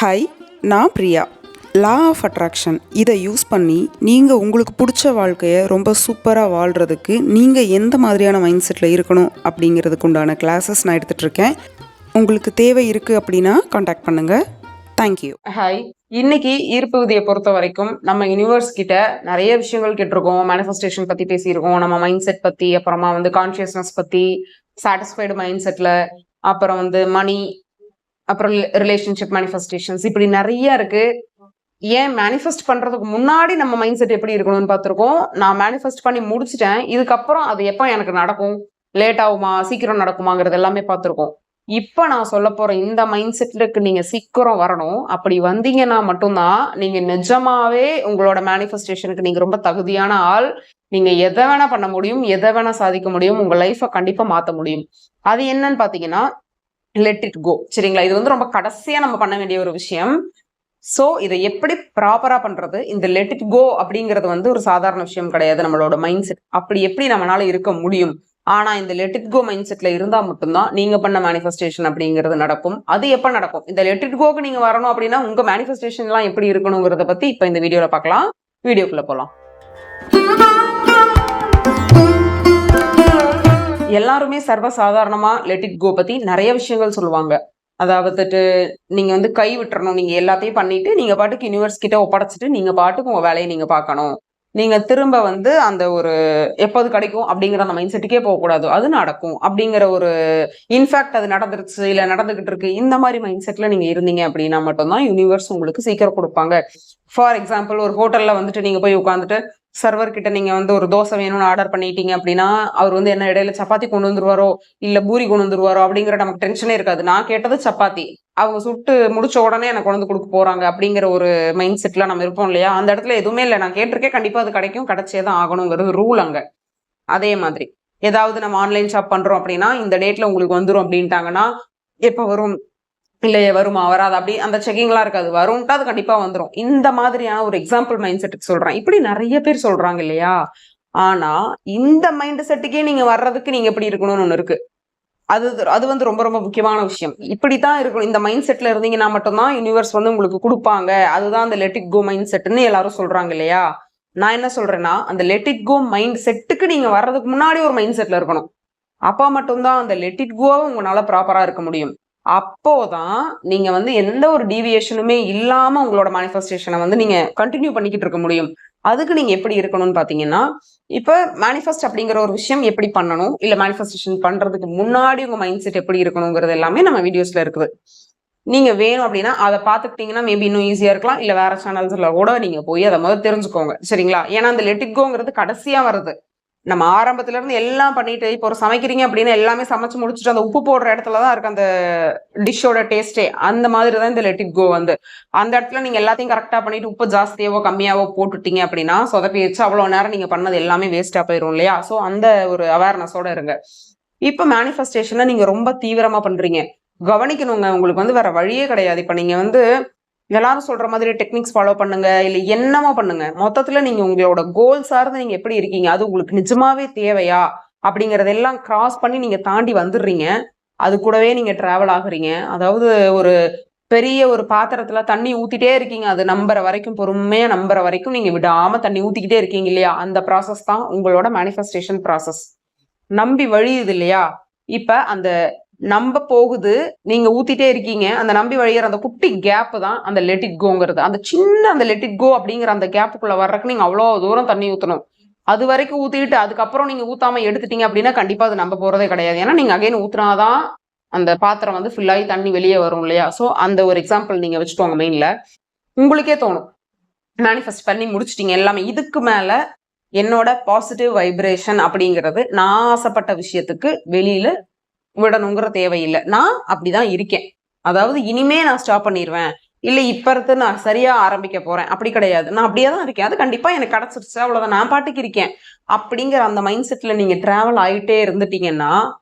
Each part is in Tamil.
ஹாய், நான் பிரியா. லா ஆஃப் அட்ராக்ஷன் இதை யூஸ் பண்ணி நீங்கள் உங்களுக்கு பிடிச்ச வாழ்க்கையை ரொம்ப சூப்பராக வாழ்கிறதுக்கு நீங்கள் எந்த மாதிரியான மைண்ட் செட்டில் இருக்கணும் அப்படிங்கிறதுக்கு உண்டான கிளாஸஸ் நான் எடுத்துகிட்ருக்கேன். உங்களுக்கு தேவை இருக்குது அப்படின்னா காண்டாக்ட் பண்ணுங்கள். தேங்க்யூ. ஹாய், இன்னைக்கு ஈர்ப்பு விதியை பொறுத்த வரைக்கும் நம்ம யூனிவர்ஸ் கிட்ட நிறைய விஷயங்கள் கேட்டிருக்கோம். மேனிஃபெஸ்டேஷன் பற்றி பேசியிருக்கோம், நம்ம மைண்ட் செட் பற்றி, அப்புறமா கான்ஷியஸ்னஸ் பற்றி, சாட்டிஸ்ஃபைடு மைண்ட் செட்டில், அப்புறம் மணி, அப்புறம் ரிலேஷன்ஷிப் மேனிஃபெஸ்டேஷன்ஸ், இப்படி நிறைய இருக்கு. ஏன் மேனிஃபெஸ்ட் பண்றதுக்கு முன்னாடி நம்ம மைண்ட் செட் எப்படி இருக்கணும்னு பார்த்துருக்கோம். நான் மேனிஃபெஸ்ட் பண்ணி முடிச்சிட்டேன், இதுக்கப்புறம் அது எப்போ எனக்கு நடக்கும், லேட் ஆகுமா சீக்கிரம் நடக்குமாங்கிறது எல்லாமே பார்த்துருக்கோம். இப்போ நான் சொல்ல போற இந்த மைண்ட் செட்டுக்கு நீங்க சீக்கிரம் வரணும். அப்படி வந்தீங்கன்னா மட்டும்தான் நீங்க நிஜமாவே உங்களோட மேனிஃபெஸ்டேஷனுக்கு நீங்க ரொம்ப தகுதியான ஆள். நீங்க எதை வேணா பண்ண முடியும், எதை வேணா சாதிக்க முடியும், உங்க லைஃபை கண்டிப்பா மாத்த முடியும். அது என்னன்னு பாத்தீங்கன்னா லெட் இட் கோ. சரிங்களா? இது ரொம்ப கடைசியா நம்ம பண்ண வேண்டிய ஒரு விஷயம். ஸோ இதை எப்படி ப்ராப்பரா பண்றது? இந்த லெட் இட் கோ அப்படிங்கிறது ஒரு சாதாரண விஷயம் கிடையாது. நம்மளோட மைண்ட் செட் அப்படி எப்படி நம்மளால இருக்க முடியும்? ஆனா இந்த லெட் இட் கோ மைண்ட் செட்ல இருந்தா மட்டும்தான் நீங்க பண்ண மேனிஃபெஸ்டேஷன் அப்படிங்கிறது நடக்கும். அது எப்ப நடக்கும்? இந்த லெட் இட் கோக்கு நீங்க வரணும் அப்படின்னா உங்க மேனிஃபெஸ்டேஷன் எல்லாம் எப்படி இருக்கணுங்கிறத பத்தி இப்ப இந்த வீடியோல பார்க்கலாம். வீடியோக்குள்ள போலாம். எல்லாருமே சர்வசாதாரணமா லெட் இட் கோ பத்தி நிறைய விஷயங்கள் சொல்லுவாங்க. அதாவது நீங்க கை விட்டுறணும், நீங்க எல்லாத்தையும் பண்ணிட்டு நீங்க பாட்டுக்கு யூனிவர்ஸ் கிட்ட ஒப்படைச்சிட்டு நீங்க பாட்டுக்கு உங்க வேலையை நீங்க பார்க்கணும். நீங்க திரும்ப அந்த ஒரு எப்போது கிடைக்கும் அப்படிங்கிற அந்த மைண்ட் செட்டுக்கே போகக்கூடாது, அது நடக்கும் அப்படிங்கிற ஒரு இன்ஃபேக்ட் அது நடந்துருச்சு இல்ல நடந்துகிட்டு இருக்கு, இந்த மாதிரி மைண்ட் செட்ல நீங்க இருந்தீங்க அப்படின்னா மட்டும்தான் யூனிவர்ஸ் உங்களுக்கு சீக்கிரம் கொடுப்பாங்க. ஃபார் எக்ஸாம்பிள், ஒரு ஹோட்டல்ல நீங்க போய் உட்காந்துட்டு சர்வர் கிட்ட நீங்க ஒரு தோசை வேணும்னு ஆர்டர் பண்ணிட்டீங்க அப்படின்னா அவர் என்ன இடையில சப்பாத்தி கொண்டு வந்துருவாரோ இல்ல பூரி கொண்டு வந்துருவாரோ அப்படிங்கிற நமக்கு டென்ஷனே இருக்காது. நான் கேட்டது சப்பாத்தி, அவங்க சுட்டு முடிச்ச உடனே எனக்கு கொண்டு வந்து கொடுக்க போறாங்க அப்படிங்கிற ஒரு மைண்ட் செட்ல நம்ம இருப்போம் இல்லையா? அந்த இடத்துல எதுவுமே இல்லை, நான் கேட்டிருக்கேன், கண்டிப்பா அது கிடைக்கும், கிடைச்சேதான் ஆகணுங்கிறது ரூல் அங்க. அதே மாதிரி ஏதாவது நம்ம ஆன்லைன் ஷாப் பண்றோம் அப்படின்னா இந்த டேட்ல உங்களுக்கு வந்துரும் அப்படின்ட்டாங்கன்னா எப்ப வரும், இல்லையே வருமா வராது, அப்படி அந்த செக்கிங்லாம் இருக்காது, வரும்ட்டு அது கண்டிப்பா வந்துடும். இந்த மாதிரியான ஒரு எக்ஸாம்பிள் மைண்ட் செட்டுக்கு சொல்றேன். இப்படி நிறைய பேர் சொல்றாங்க இல்லையா? ஆனா இந்த மைண்ட் செட்டுக்கே நீங்க வர்றதுக்கு நீங்க எப்படி இருக்கணும்னு ஒண்ணு இருக்கு. அது அது ரொம்ப ரொம்ப முக்கியமான விஷயம். இப்படித்தான் இருக்கணும். இந்த மைண்ட் செட்ல இருந்தீங்கன்னா மட்டும்தான் யூனிவர்ஸ் உங்களுக்கு கொடுப்பாங்க. அதுதான் அந்த லெட் இட் கோ மைண்ட் செட்னு எல்லாரும் சொல்றாங்க இல்லையா? நான் என்ன சொல்றேன்னா, அந்த லெட் இட் கோ மைண்ட் செட்டுக்கு நீங்க வர்றதுக்கு முன்னாடி ஒரு மைண்ட் செட்ல இருக்கணும். அப்ப மட்டும்தான் அந்த லெட் இட் கோவை உங்களால ப்ராப்பரா இருக்க முடியும். அப்போதான் நீங்க எந்த ஒரு டீவியேஷனுமே இல்லாம உங்களோட மேனிஃபெஸ்டேஷனை நீங்க கண்டினியூ பண்ணிக்கிட்டு இருக்க முடியும். அதுக்கு நீங்க எப்படி இருக்கணும்னு பாத்தீங்கன்னா, இப்ப மேனிஃபெஸ்ட் அப்படிங்கிற ஒரு விஷயம் எப்படி பண்ணணும், இல்ல மேனிஃபெஸ்டேஷன் பண்றதுக்கு முன்னாடி உங்க மைண்ட் செட் எப்படி இருக்கணுங்கிறது எல்லாமே நம்ம வீடியோஸ்ல இருக்குது. நீங்க வேணும் அப்படின்னா அதை பார்த்துக்கிட்டீங்கன்னா மேபி இன்னும் ஈஸியா இருக்கலாம். இல்ல வேற சேனல்ஸ்ல கூட நீங்க போய் அதை முதல்ல தெரிஞ்சுக்கோங்க. சரிங்களா? ஏன்னா அந்த லெட் இட் கோங்கிறது கடைசியா வருது. நம்ம ஆரம்பத்துல இருந்து எல்லாம் பண்ணிட்டு இப்போ ஒரு சமைக்கிறீங்க அப்படின்னா எல்லாமே சமைச்சு முடிச்சுட்டு அந்த உப்பு போடுற இடத்துலதான் இருக்கு அந்த டிஷ்ஷோட டேஸ்டே. அந்த மாதிரி தான் இந்த லெட் இட் கோ அந்த இடத்துல நீங்க எல்லாத்தையும் கரெக்டா பண்ணிட்டு உப்பு ஜாஸ்தியாவோ கம்மியாவோ போட்டுட்டீங்க அப்படின்னா சொதப்பி வச்சு அவ்வளவு நேரம் நீங்க பண்ணது எல்லாமே வேஸ்டா போயிடும் இல்லையா? ஸோ அந்த ஒரு அவேர்னஸோட இருங்க. இப்ப மேனிஃபெஸ்டேஷனை நீங்க ரொம்ப தீவிரமா பண்றீங்க, கவனிக்கணுங்க. உங்களுக்கு வேற வழியே கிடையாது. இப்ப நீங்க எல்லாரும் சொல்ற மாதிரி டெக்னிக்ஸ் ஃபாலோ பண்ணுங்க, இல்ல என்னமா பண்ணுங்க, மொத்தத்துல நீங்க உங்களோட கோல் சார்ந்து நீங்க எப்படி இருக்கீங்க, அது உங்களுக்கு நிஜமாவே தேவையா அப்படிங்கறதெல்லாம் கிராஸ் பண்ணி நீங்க தாண்டி வந்துடுறீங்க. அது கூடவே நீங்க டிராவல் ஆகுறீங்க. அதாவது ஒரு பெரிய ஒரு பாத்திரத்துல தண்ணி ஊத்திட்டே இருக்கீங்க, அது நம்புற வரைக்கும், பொறுமையா நம்புற வரைக்கும் நீங்க விடாம தண்ணி ஊத்திக்கிட்டே இருக்கீங்க இல்லையா? அந்த ப்ராசஸ் தான் உங்களோட மேனிஃபெஸ்டேஷன் ப்ராசஸ். நம்பி வழியுது இல்லையா? இப்ப அந்த நம்ப போகுது, நீங்க ஊத்திட்டே இருக்கீங்க, அந்த நம்பி வழியிற அந்த குட்டி கேப் தான் அந்த லெட் இட் கோங்கிறது. அந்த சின்ன அந்த லெட் இட் கோ அப்படிங்கிற அந்த கேப்புக்குள்ள வர்றதுக்கு நீங்க அவ்வளவு தூரம் தண்ணி ஊத்தணும். அது வரைக்கும் ஊத்திட்டு அதுக்கப்புறம் நீங்க ஊத்தாம எடுத்துட்டீங்க அப்படின்னா கண்டிப்பா அது நம்ப போறதே கிடையாது. ஏன்னா நீங்க அகைன் ஊத்துனாதான் அந்த பாத்திரம் ஃபுல் ஆகி தண்ணி வெளியே வரும் இல்லையா? ஸோ அந்த ஒரு எக்ஸாம்பிள் நீங்க வச்சுக்கோங்க மெயின்ல. உங்களுக்கே தோணும் மேனிஃபெஸ்ட் பண்ணி முடிச்சிட்டீங்க எல்லாமே, இதுக்கு மேல என்னோட பாசிட்டிவ் வைப்ரேஷன் அப்படிங்கிறது நான் ஆசைப்பட்ட விஷயத்துக்கு வெளியில விடணுங்கிற தேவையில்லை, நான் அப்படிதான் இருக்கேன். அதாவது இனிமே நான் ஸ்டாப் பண்ணிடுவேன், இல்லை இப்ப இருந்து நான் சரியா ஆரம்பிக்க போறேன், அப்படி கிடையாது. நான் அப்படியே தான் இருக்கேன், அது கண்டிப்பா எனக்கு கிடைச்சிருச்சு, அவ்வளவுதான், நான் பாட்டுக்கு இருக்கேன் அப்படிங்கிற அந்த மைண்ட் செட்ல நீங்க டிராவல் ஆகிட்டே இருந்துட்டீங்கன்னா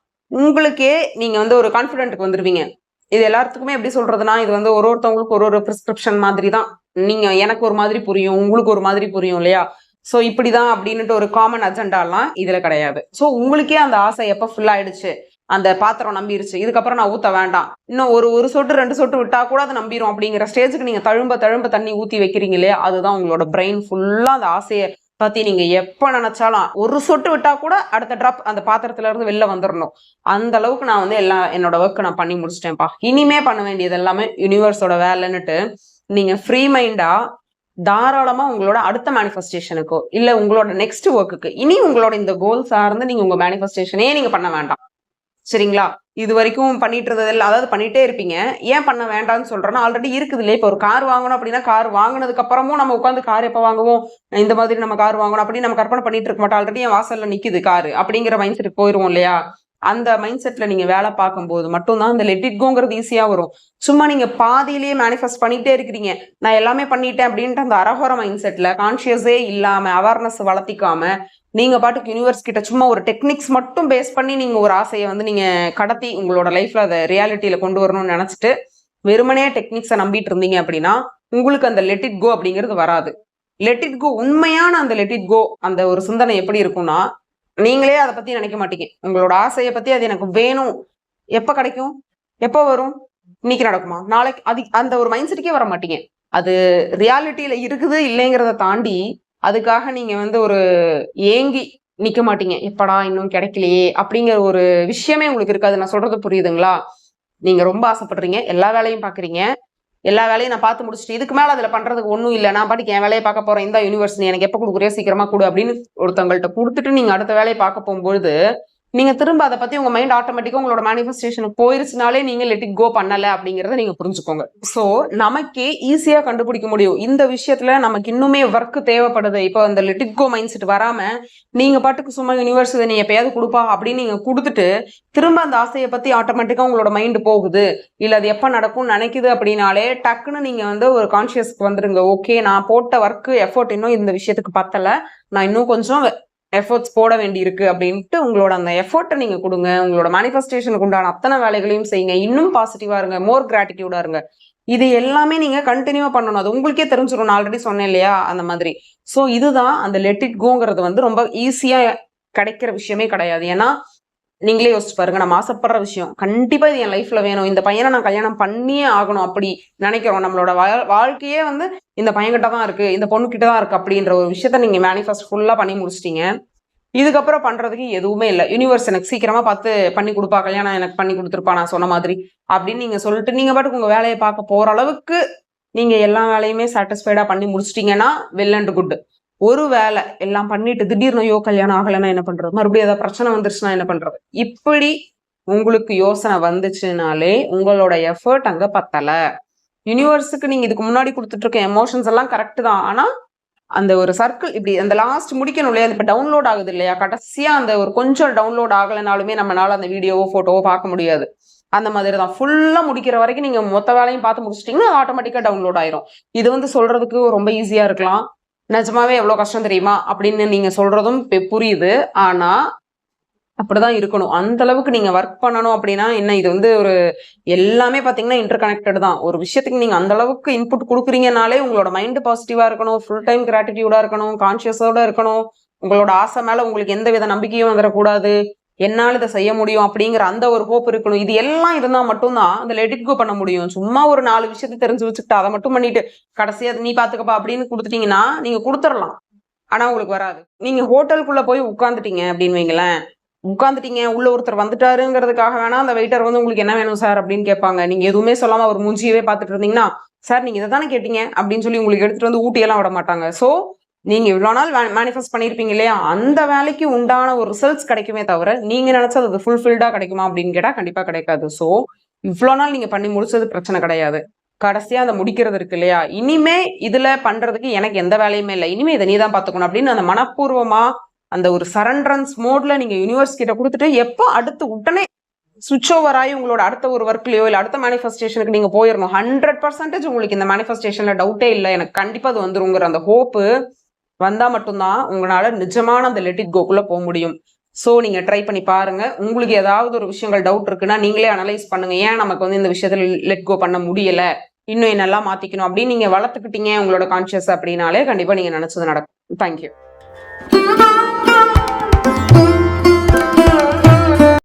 உங்களுக்கே நீங்க ஒரு கான்ஃபிடென்ட்க்கு வந்துருவீங்க. இது எல்லாத்துக்குமே எப்படி சொல்றதுன்னா, இது ஒருத்தவங்களுக்கு ஒரு பிரிஸ்கிரிப்ஷன் மாதிரி தான். நீங்க எனக்கு ஒரு மாதிரி புரியும், உங்களுக்கு ஒரு மாதிரி புரியும் இல்லையா? ஸோ இப்படிதான் அப்படின்னுட்டு ஒரு காமன் அஜெண்டாலாம் இதுல கிடையாது. ஸோ உங்களுக்கே அந்த ஆசை எப்ப ஃபுல் ஆயிடுச்சு, அந்த பாத்திரம் நம்பிருச்சு, இதுக்கப்புறம் நான் ஊத்த வேண்டாம், இன்னும் ஒரு சொட்டு 2 சொட்டு விட்டா கூட அது நம்பிரும் அப்படிங்கிற ஸ்டேஜுக்கு நீங்க தழும்ப தண்ணி ஊத்தி வைக்கிறீங்க இல்லையா, அதுதான் உங்களோட பிரெயின் ஃபுல்லா அந்த ஆசையை பத்தி நீங்க எப்ப நினைச்சாலும் ஒரு சொட்டு விட்டா கூட அடுத்த டிராப் அந்த பாத்திரத்துல இருந்து வெளில வந்துடணும். அந்த அளவுக்கு நான் வந்து என்னோட ஒர்க் நான் பண்ணி முடிச்சிட்டேன்ப்பா. இனிமே பண்ண வேண்டியது எல்லாமே யூனிவர்ஸோட வேலைன்னுட்டு நீங்க ஃப்ரீ மைண்டா தாராளமா உங்களோட அடுத்த மேனிஃபெஸ்டேஷனுக்கோ இல்ல உங்களோட நெக்ஸ்ட் ஒர்க்குக்கு இனி உங்களோட இந்த கோல் சார்ந்து நீங்க உங்க மேனிஃபெஸ்டேஷனே நீங்க பண்ண வேண்டாம். சரிங்களா? இது வரைக்கும் பண்ணிட்டு இருந்ததில்ல, அதாவது பண்ணிட்டே இருப்பீங்க. ஏன் பண்ண வேண்டாம்னு சொல்றேன்னா, ஆல்ரெடி இருக்குது இல்லையா? இப்போ ஒரு கார் வாங்கணும் அப்படின்னா, கார் வாங்கினதுக்கு அப்புறமும் நம்ம உட்காந்து கார் எப்போ வாங்குவோம், இந்த மாதிரி நம்ம கார் வாங்கணும் அப்படின்னு நம்ம கற்பனை பண்ணிட்டு இருக்க மாட்டோம். ஆல்ரெடி என் வாசல்ல நிக்குது காரு அப்படிங்கிற மைண்ட் செட்டுக்கு போயிருவோம் இல்லையா? அந்த மைண்ட் செட்ல நீங்க வேலை பார்க்கும்போது மட்டும்தான் அந்த லெட் இட் கோங்கிறது ஈஸியா வரும். சும்மா நீங்க பாதியிலேயே மேனிஃபெஸ்ட் பண்ணிட்டே இருக்கிறீங்க, நான் எல்லாமே பண்ணிட்டேன் அப்படின்ட்டு அந்த அரகொர மைண்ட் செட்ல கான்சியஸே இல்லாம அவேர்னஸ் வளர்த்திக்காம நீங்க பாட்டுக்கு யூனிவர்ஸ் கிட்ட சும்மா ஒரு டெக்னிக்ஸ் மட்டும் பேஸ் பண்ணி நீங்க ஒரு ஆசையை வந்து நீங்க கடத்தி உங்களோட லைஃப்ல அதை ரியாலிட்டியில கொண்டு வரணும்னு நினைச்சிட்டு வெறுமனே டெக்னிக்ஸை நம்பிட்டு இருந்தீங்க அப்படின்னா உங்களுக்கு அந்த லெட் இட் கோ அப்படிங்கிறது வராது. லெட் இட் கோ, உண்மையான அந்த லெட் இட் கோ அந்த ஒரு சிந்தனை எப்படி இருக்கும்னா, நீங்களே அதை பத்தி நினைக்க மாட்டீங்க. உங்களோட ஆசையை பத்தி அது எனக்கு வேணும், எப்ப கிடைக்கும், எப்ப வரும், இன்னைக்கு நடக்குமா, நாளைக்கு, அது அந்த ஒரு மைண்ட் செட்டுக்கே வர மாட்டீங்க. அது ரியாலிட்டியில இருக்குது இல்லைங்கிறத தாண்டி அதுக்காக நீங்க வந்து ஒரு ஏங்கி நிக்க மாட்டீங்க, எப்படா இன்னும் கிடைக்கலையே அப்படிங்கிற ஒரு விஷயமே உங்களுக்கு இருக்காது. நான் சொல்றது புரியுதுங்களா? நீங்க ரொம்ப ஆசைப்படுறீங்க, எல்லா வேலையும் பாக்குறீங்க, எல்லா வேலையும் நான் பார்த்து முடிச்சுட்டு இதுக்கு மேல அதுல பண்றதுக்கு ஒண்ணும் இல்லை, நான் பாட்டுக்கு என் வேலையை பார்க்க போறேன், இந்த யூனிவர்ஸ் நீ எனக்கு எப்ப கொடுக்குறியோ சீக்கிரமா கொடு அப்படின்னு ஒருத்தவங்கள்ட்ட கொடுத்துட்டு நீங்க அடுத்த வேலையை பார்க்க போகும்போது நீங்க திரும்ப அதை பத்தி உங்க மைண்ட் ஆட்டோமேட்டிக்கா உங்களோட மேனிஃபெஸ்டேஷனுக்கு போயிருச்சுனாலே நீங்க லெட் இட் கோ பண்ணல அப்படிங்கறத நீங்க புரிஞ்சுக்கோங்க. சோ நமக்கே ஈஸியா கண்டுபிடிக்க முடியும் இந்த விஷயத்துல நமக்கு இன்னுமே ஒர்க் தேவைப்படுது. இப்போ அந்த let it go mindset வராம நீங்க பாட்டுக்கு சும்மா யூனிவர்ஸ் நீ எப்பயாவது கொடுப்பா அப்படின்னு நீங்க கொடுத்துட்டு திரும்ப அந்த ஆசையை பத்தி ஆட்டோமேட்டிக்கா உங்களோட மைண்ட் போகுது, இல்ல அது எப்ப நடக்கும்னு நினைக்குது அப்படின்னாலே டக்குன்னு நீங்க வந்து ஒரு கான்சியஸ்க்கு வந்துருங்க. ஓகே, நான் போட்ட ஒர்க் எஃபோர்ட் இன்னும் இந்த விஷயத்துக்கு பத்தல, நான் இன்னும் கொஞ்சம் எஃபர்ட்ஸ் போட வேண்டி இருக்கு அப்படின்ட்டு உங்களோட அந்த எஃபர்ட்டை நீங்க கொடுங்க. உங்களோட மேனிஃபெஸ்டேஷனுக்கு உண்டான அத்தனை வேலைகளையும் செய்யுங்க. இன்னும் பாசிட்டிவா இருங்க, மோர் கிராட்டிடியூடா இருங்க. இது எல்லாமே நீங்க கண்டினியூவா பண்ணணும். அது உங்களுக்கே தெரிஞ்சிடும், நான் ஆல்ரெடி சொன்னேன் இல்லையா அந்த மாதிரி. ஸோ இதுதான் அந்த லெட் இட் கோங்கிறது வந்து ரொம்ப ஈஸியா கிடைக்கிற விஷயமே கிடையாது. ஏன்னா நீங்களே யோசிச்சு பாருங்க, நம்ம ஆசைப்படுற விஷயம் கண்டிப்பா இது என் லைஃப்ல வேணும், இந்த பையனை நான் கல்யாணம் பண்ணியே ஆகணும் அப்படி நினைக்கிறோம். நம்மளோட வாழ்க்கையே வந்து இந்த பையன்கிட்ட தான் இருக்கு, இந்த பொண்ணு கிட்ட தான் இருக்கு அப்படின்ற ஒரு விஷயத்த நீங்க மேனிஃபெஸ்ட் ஃபுல்லா பண்ணி முடிச்சிட்டீங்க. இதுக்கப்புறம் பண்றதுக்கு எதுவுமே இல்லை. யூனிவர்ஸ் எனக்கு சீக்கிரமா பார்த்து பண்ணி கொடுப்பா, கல்யாணம் எனக்கு பண்ணி கொடுத்துருப்பா நான் சொன்ன மாதிரி அப்படின்னு நீங்க சொல்லிட்டு நீங்க பாட்டுக்கு உங்க வேலையை பார்க்க போற அளவுக்கு நீங்க எல்லா வேலையுமே சாட்டிஸ்ஃபைடா பண்ணி முடிச்சிட்டீங்கன்னா வெல் அண்ட் குட். ஒரு வேலை எல்லாம் பண்ணிட்டு திடீர்னு ஐயோ கல்யாணம் ஆகலைன்னா என்ன பண்றது, மறுபடியும் ஏதாவது பிரச்சனை வந்துருச்சுன்னா என்ன பண்றது, இப்படி உங்களுக்கு யோசனை வந்துச்சுனாலே உங்களோட எஃபர்ட் அங்க பத்தல. யூனிவர்ஸுக்கு நீங்க இதுக்கு முன்னாடி கொடுத்துட்டு இருக்க எமோஷன்ஸ் எல்லாம் கரெக்ட் தான், ஆனா அந்த ஒரு சர்க்கிள் இப்படி அந்த லாஸ்ட் முடிக்கணும் இல்லையா, இப்ப டவுன்லோட் ஆகுது இல்லையா, கடைசியா அந்த ஒரு கொஞ்சம் டவுன்லோட் ஆகலைனாலுமே நம்மளால அந்த வீடியோவோ போட்டோவோ பார்க்க முடியாது. அந்த மாதிரி தான் ஃபுல்லா முடிக்கிற வரைக்கும் நீங்க மொத்த வேலையும் பார்த்து முடிச்சிட்டீங்கன்னா ஆட்டோமேட்டிக்கா டவுன்லோட் ஆயிரும். இது வந்து சொல்றதுக்கு ரொம்ப ஈஸியா இருக்கலாம், நிஜமாவே எவ்வளவு கஷ்டம் தெரியுமா அப்படின்னு நீங்க சொல்றதும் புரியுது. ஆனா அப்படிதான் இருக்கணும். அந்த அளவுக்கு நீங்க ஒர்க் பண்ணணும் அப்படின்னா என்ன, இது வந்து ஒரு எல்லாமே பாத்தீங்கன்னா இன்டர் கனெக்டட் தான். ஒரு விஷயத்துக்கு நீங்க அந்த அளவுக்கு இன்புட் கொடுக்குறீங்கனாலே உங்களோட மைண்ட் பாசிட்டிவா இருக்கணும், ஃபுல் டைம் கிராட்டிடியூடா இருக்கணும், கான்சியஸோட இருக்கணும், உங்களோட ஆசை மேல உங்களுக்கு எந்த வித நம்பிக்கையும் வந்துடக்கூடாது, என்னால் இதை செய்ய முடியும் அப்படிங்கிற அந்த ஒரு ஹோப் இருக்கணும். இது எல்லாம் இருந்தா மட்டும்தான் அந்த லெட் இட் கோ பண்ண முடியும். சும்மா ஒரு 4 விஷயத்தை தெரிஞ்சு வச்சுக்கிட்டு அதை மட்டும் பண்ணிட்டு கடைசியா நீ பாத்துக்கப்பா அப்படின்னு கொடுத்துட்டீங்கன்னா நீங்க கொடுத்துடலாம், ஆனா உங்களுக்கு வராது. நீங்க ஹோட்டலுக்குள்ள போய் உட்காந்துட்டீங்க அப்படின்னு வைங்களேன், உட்காந்துட்டீங்க, உள்ள ஒருத்தர் வந்துட்டாருங்கிறதுக்காக வேணா அந்த வெயிட்டர் வந்து உங்களுக்கு என்ன வேணும் சார் அப்படின்னு கேட்பாங்க. நீங்க எதுவுமே சொல்லாம அவர் மூஞ்சியவே பார்த்துட்டு இருந்தீங்கன்னா, சார் நீங்க இதை தானே கேட்டீங்க அப்படின்னு சொல்லி உங்களுக்கு எடுத்துட்டு வந்து ஊட்டியெல்லாம் விட மாட்டாங்க. ஸோ நீங்க இவ்வளவு நாள் மேனிஃபெஸ்ட் பண்ணிருப்பீங்க இல்லையா, அந்த வேலைக்கு உண்டான ஒரு ரிசல்ட்ஸ் கிடைக்குமே தவிர நீங்க நினைச்சது அது ஃபுல்ஃபில்டா கிடைக்குமா அப்படின்னு கேட்டா கண்டிப்பா கிடைக்காது. ஸோ இவ்வளவு நாள் நீங்க பண்ணி முடிச்சது பிரச்சனை கிடையாது, கடைசியா அதை முடிக்கிறது இருக்கு இல்லையா, இனிமே இதுல பண்றதுக்கு எனக்கு எந்த வேலையுமே இல்லை, இனிமே இதை நீ தான் பாத்துக்கணும் அப்படின்னு அந்த மனப்பூர்வமா அந்த ஒரு சரண்டரன்ஸ் மோட்ல நீங்க யூனிவர்ஸ் கிட்ட கொடுத்துட்டு எப்போ அடுத்து உடனே சுவிட்ச் ஓவர் ஆகி உங்களோட அடுத்த ஒரு ஒர்க்லயோ இல்லை அடுத்த மேனிஃபெஸ்டேஷனுக்கு நீங்க போயிடணும். 100% உங்களுக்கு இந்த மேனிஃபெஸ்டேஷன்ல டவுட்டே இல்லை, எனக்கு கண்டிப்பா அது வந்துருங்கிற அந்த ஹோப்பு வந்தா மட்டும்தான் உங்களால நிஜமான அந்த லெட் இட் கோக்குள்ள போக முடியும். ஸோ நீங்க ட்ரை பண்ணி பாருங்க. உங்களுக்கு ஏதாவது ஒரு விஷயங்கள் டவுட் இருக்குன்னா நீங்களே அனலைஸ் பண்ணுங்க, ஏன் நமக்கு வந்து இந்த விஷயத்துல லெட் கோ பண்ண முடியல, இன்னும் என்னெல்லாம் மாத்திக்கணும் அப்படின்னு நீங்க வளர்த்துக்கிட்டீங்க உங்களோட கான்சியஸ் அப்படின்னாலே கண்டிப்பா நீங்க நினைச்சது நடக்கும். தேங்க்யூ.